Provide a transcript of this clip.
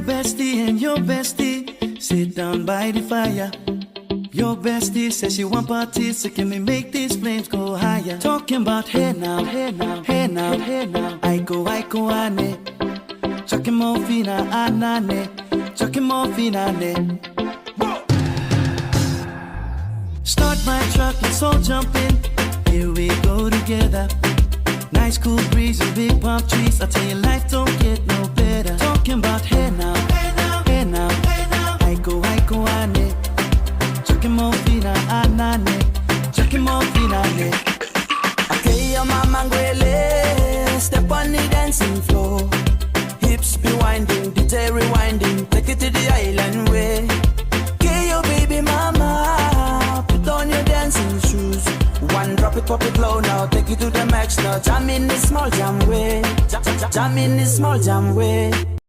My bestie and your bestie sit down by the fire. Your bestie says she want parties, so can we make these flames go higher? Talking about hey now, hey now, hey now, hey now. I go, ane. Chucking more fina, anane. Chucking more fina, ne. Start my truck, let's all jump in. Here we go together. Nice cool breeze and big palm trees. I tell you, life don't get no better. Talking about hey now, hey now, hey now, hey now. I go, ane. Chucking more fina, anane. Chucking more fina, ne. Okay, your mama ngwele, step on the dancing floor. Hips be winding, detail rewinding. Take it to the island way. Okay, your baby mama, put on your dancing shoes. One drop it, pop it low now. Take it to the max now. Jam in the small jam way. Jam in the small jam way.